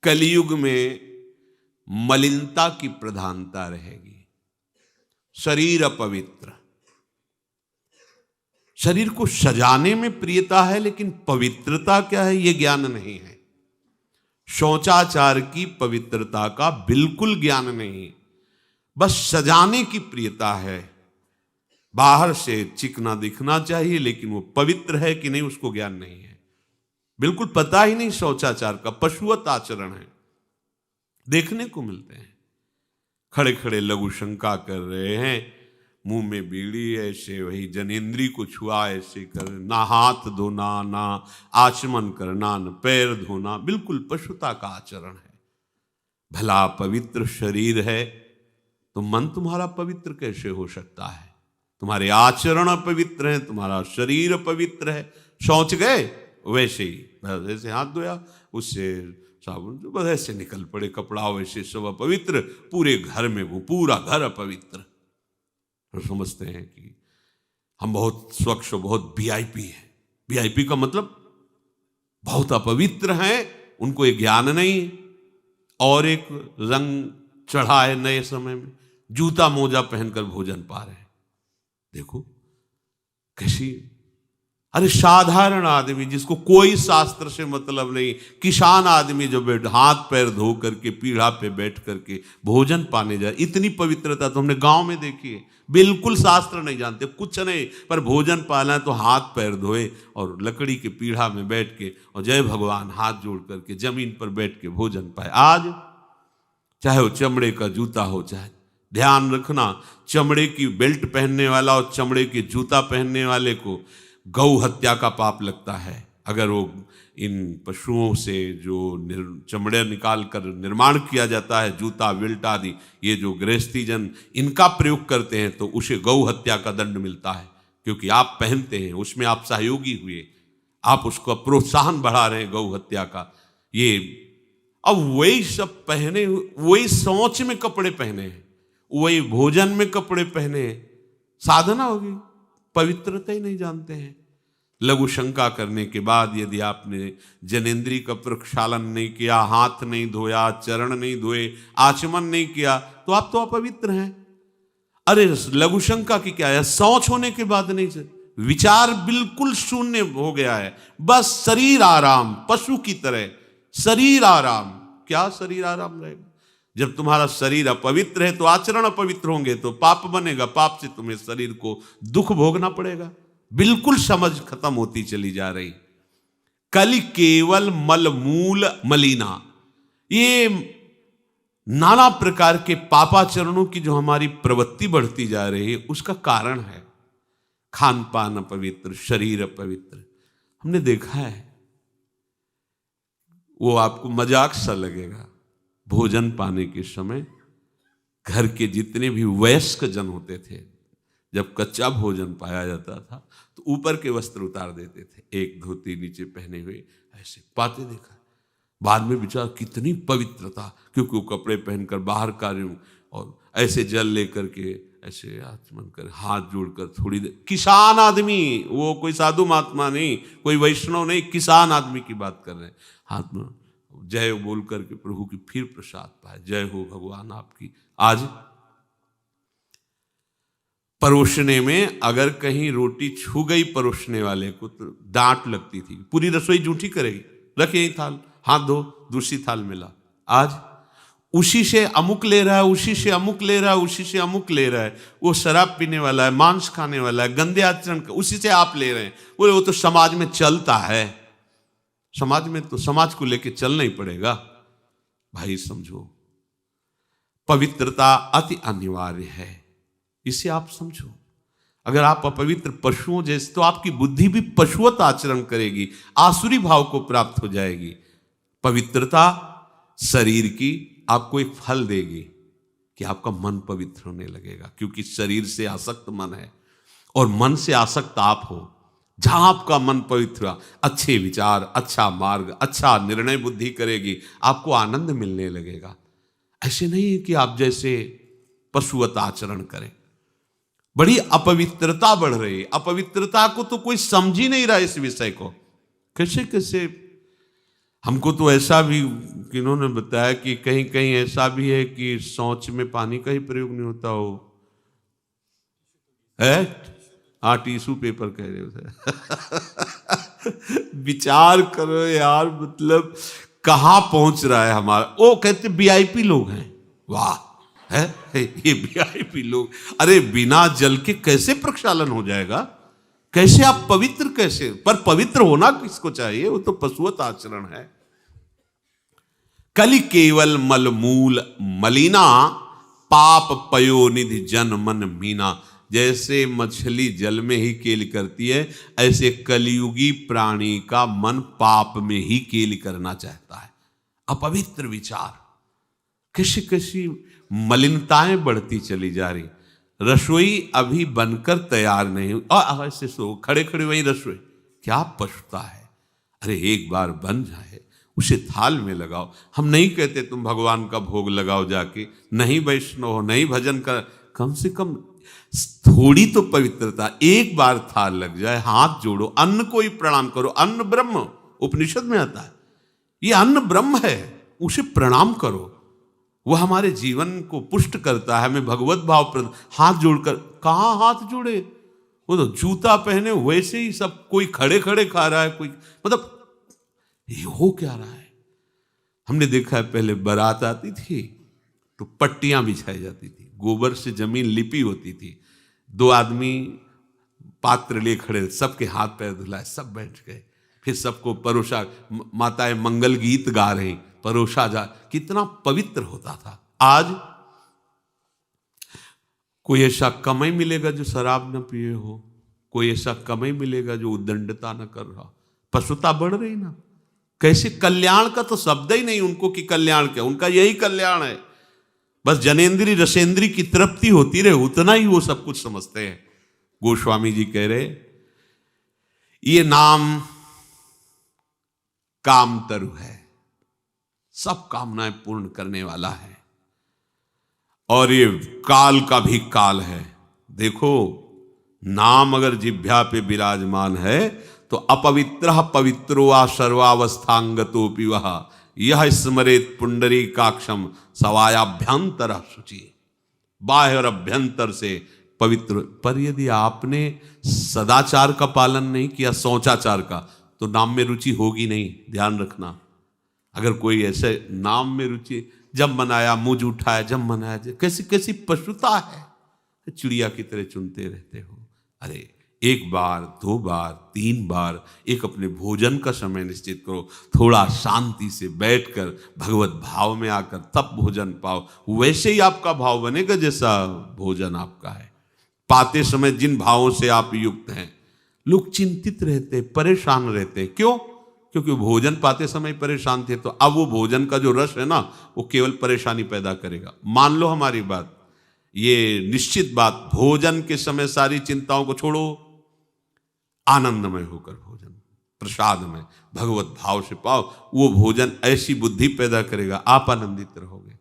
कलयुग में मलिनता की प्रधानता रहेगी। शरीर अपवित्र, शरीर को सजाने में प्रियता है, लेकिन पवित्रता क्या है ये ज्ञान नहीं है। शौचाचार की पवित्रता का बिल्कुल ज्ञान नहीं, बस सजाने की प्रियता है। बाहर से चिकना दिखना चाहिए, लेकिन वो पवित्र है कि नहीं उसको ज्ञान नहीं है, बिल्कुल पता ही नहीं। शौचाचार का पशुवत आचरण है, देखने को मिलते हैं। खड़े खड़े लघु शंका कर रहे हैं, मुंह में बीड़ी ऐसे, वही जनेंद्री को छुआ ऐसे कर, ना हाथ धोना, ना आचमन करना, न पैर धोना, बिल्कुल पशुता का आचरण है। भला पवित्र शरीर है तो मन तुम्हारा पवित्र कैसे हो सकता है? तुम्हारे आचरण अपवित्र हैं, तुम्हारा शरीर अपवित्र है। शौच गए वैसे ही, वैसे हाथ धोया, उससे साबुन जो बस ऐसे निकल पड़े, कपड़ा वैसे सब अपवित्र, पूरे घर में वो पूरा घर अपवित्र। तो समझते हैं कि हम बहुत स्वच्छ, बहुत वीआईपी हैं। वीआईपी का मतलब बहुत अपवित्र हैं, उनको ये ज्ञान नहीं। और एक रंग चढ़ा है नए समय में, जूता मोजा पहनकर भोजन पा रहे हैं। देखो कैसी, अरे साधारण आदमी जिसको कोई शास्त्र से मतलब नहीं, किसान आदमी जो हाथ पैर धो करके पीढ़ा पे बैठ करके भोजन पाने जाए, इतनी पवित्रता तो हमने गांव में देखी है। बिल्कुल शास्त्र नहीं जानते, कुछ नहीं, पर भोजन पाना है तो हाथ पैर धोए और लकड़ी के पीढ़ा में बैठ के और जय भगवान हाथ जोड़ करके जमीन पर बैठ के भोजन पाए। आज चाहे वो चमड़े का जूता हो, चाहे ध्यान रखना, चमड़े की बेल्ट पहनने वाला और चमड़े के जूता पहनने वाले को गौ हत्या का पाप लगता है। अगर वो इन पशुओं से जो चमड़े निकाल कर निर्माण किया जाता है, जूता बेल्ट आदि, ये जो गृहस्थी जन इनका प्रयोग करते हैं तो उसे गौ हत्या का दंड मिलता है, क्योंकि आप पहनते हैं, उसमें आप सहयोगी हुए, आप उसको प्रोत्साहन बढ़ा रहे हैं गौ हत्या का। ये अब वही सब पहने, वही सोच में कपड़े पहने हैं, वही भोजन में कपड़े पहने हैं, साधना होगी, पवित्रता ही नहीं जानते हैं। लघु शंका करने के बाद यदि आपने जनेंद्री का प्रक्षालन नहीं किया, हाथ नहीं धोया, चरण नहीं धोए, आचमन नहीं किया, तो आप तो अपवित्र हैं। अरे लघु शंका की क्या है, शौच होने के बाद नहीं, विचार बिल्कुल शून्य हो गया है, बस शरीर आराम, पशु की तरह शरीर आराम। क्या शरीर आराम रहेगा? जब तुम्हारा शरीर अपवित्र है तो आचरण अपवित्र होंगे, तो पाप बनेगा, पाप से तुम्हें शरीर को दुख भोगना पड़ेगा। बिल्कुल समझ खत्म होती चली जा रही। कल केवल मल मूल मलिना, ये नाना प्रकार के पापाचरणों की जो हमारी प्रवृत्ति बढ़ती जा रही है, उसका कारण है खान पान अपवित्र, शरीर अपवित्र। हमने देखा है, वो आपको मजाक सा लगेगा, भोजन पाने के समय घर के जितने भी वयस्क जन होते थे, जब कच्चा भोजन पाया जाता था तो ऊपर के वस्त्र उतार देते थे, एक धोती नीचे पहने हुए ऐसे पाते देखा। बाद में विचार कितनी पवित्रता, क्योंकि वो कपड़े पहनकर बाहर कार्यों और ऐसे जल लेकर के ऐसे आचमन कर हाथ जोड़कर थोड़ी देर, किसान आदमी, वो कोई साधु महात्मा नहीं, कोई वैष्णव नहीं, किसान आदमी की बात कर रहे हैं, हाथ में जय बोल करके प्रभु की फिर प्रसाद पाए, जय हो भगवान आपकी। आज परोसने में अगर कहीं रोटी छू गई परोसने वाले को तो डांट लगती थी, पूरी रसोई जूठी करेगी, रखे यही थाल, हाथ धो, दूसरी थाल मिला। आज उसी से अमुक ले रहा है, उसी से अमुक ले रहा है, उसी से अमुक ले रहा है, वो शराब पीने वाला है, मांस खाने वाला है, गंदे आचरण, उसी से आप ले रहे हैं। बोले वो तो समाज में चलता है, समाज में तो समाज को लेके चलना ही पड़ेगा। भाई समझो, पवित्रता अति अनिवार्य है, इसे आप समझो। अगर आप अपवित्र पशुओं जैसे, तो आपकी बुद्धि भी पशुवत आचरण करेगी, आसुरी भाव को प्राप्त हो जाएगी। पवित्रता शरीर की आपको एक फल देगी कि आपका मन पवित्र होने लगेगा, क्योंकि शरीर से आसक्त मन है और मन से आसक्त आप हो। जहां आपका मन पवित्र, अच्छे विचार, अच्छा मार्ग, अच्छा निर्णय बुद्धि करेगी, आपको आनंद मिलने लगेगा। ऐसे नहीं है कि आप जैसे पशुवत आचरण करें। बड़ी अपवित्रता बढ़ रही है, अपवित्रता को तो कोई समझ ही नहीं रहा इस विषय को। कैसे कैसे हमको तो ऐसा भी किन्होंने बताया कि कहीं कहीं ऐसा भी है कि शौच में पानी का ही प्रयोग नहीं होता हो है। हाँ, टिश्यू पेपर कह रहे हो विचार करो यार, मतलब कहाँ पहुंच रहा है हमारा। वो कहते वीआईपी लोग हैं, वाह है ये वीआईपी लोग। अरे बिना जल के कैसे प्रक्षालन हो जाएगा, कैसे आप पवित्र कैसे, पर पवित्र होना किसको चाहिए, वो तो पशुवत आचरण है। कलि केवल मलमूल मलिना, पाप पयोनिधि जन मन मीना। जैसे मछली जल में ही केली करती है, ऐसे कलियुगी प्राणी का मन पाप में ही केली करना चाहता है। अपवित्र विचार, कैसी कैसी मलिनताएं बढ़ती चली जा रही। रसोई अभी बनकर तैयार नहीं हुई और ऐसे सो खड़े खड़े वही रसोई, क्या पछता है। अरे एक बार बन जाए उसे थाल में लगाओ। हम नहीं कहते तुम भगवान का भोग लगाओ जाके, नहीं वैष्णव हो, नहीं भजन कर, कम से कम थोड़ी तो पवित्रता। एक बार थाल लग जाए, हाथ जोड़ो, अन्न को ही प्रणाम करो। अन्न ब्रह्म उपनिषद में आता है, ये अन्न ब्रह्म है, उसे प्रणाम करो। वह हमारे जीवन को पुष्ट करता है, हमें भगवत भाव प्रद। हाथ जोड़कर कहाँ हाथ जोड़े, वो तो जूता पहने वैसे ही सब, कोई खड़े खड़े खा रहा है, कोई मतलब ये हो क्या रहा है। हमने देखा है पहले बारात आती थी तो पट्टियां बिछाई जाती थी, गोबर से जमीन लिपी होती थी, दो आदमी पात्र ले खड़े, सबके हाथ पैर धुलाए, सब बैठ गए, फिर सबको परोसा, माताएं मंगल गीत गा रही, परोसा जा, कितना पवित्र होता था। आज कोई ऐसा कम ही मिलेगा जो शराब न पिए हो, कोई ऐसा कम ही मिलेगा जो उद्दंडता न कर रहा। पशुता बढ़ रही ना, कैसे कल्याण का तो शब्द ही नहीं उनको कि कल्याण क्या, उनका यही कल्याण है, बस जनेन्द्री रसेंद्री की तृप्ति होती रहे, उतना ही वो सब कुछ समझते हैं। गोस्वामी जी कह रहे ये नाम कामतरु है, सब कामनाएं पूर्ण करने वाला है, और ये काल का भी काल है। देखो नाम अगर जिह्वा पे विराजमान है तो अपवित्र पवित्रो वा सर्वावस्थांगतोपि वह यह स्मरेत पुंडरीकाक्षम सवायाभ्यंतर शुचि। बाह्य और अभ्यंतर से पवित्र। पर यदि आपने सदाचार का पालन नहीं किया, शौचाचार का, तो नाम में रुचि होगी नहीं, ध्यान रखना। अगर कोई ऐसे नाम में रुचि, जब मनाया मुझ उठाया, जब मनाया, कैसी कैसी पशुता है, चिड़िया की तरह चुनते रहते हो। अरे एक बार, दो बार, तीन बार एक अपने भोजन का समय निश्चित करो, थोड़ा शांति से बैठकर भगवत भाव में आकर तब भोजन पाओ, वैसे ही आपका भाव बनेगा जैसा भोजन आपका है। पाते समय जिन भावों से आप युक्त हैं, लोग चिंतित रहते, परेशान रहते, क्यों? क्योंकि भोजन पाते समय परेशान थे, तो अब वो भोजन का जो रस है ना, वो केवल परेशानी पैदा करेगा। मान लो हमारी बात, ये निश्चित बात, भोजन के समय सारी चिंताओं को छोड़ो, आनंदमय होकर भोजन प्रसाद में भगवत भाव से पाओ, वो भोजन ऐसी बुद्धि पैदा करेगा, आप आनंदित रहोगे।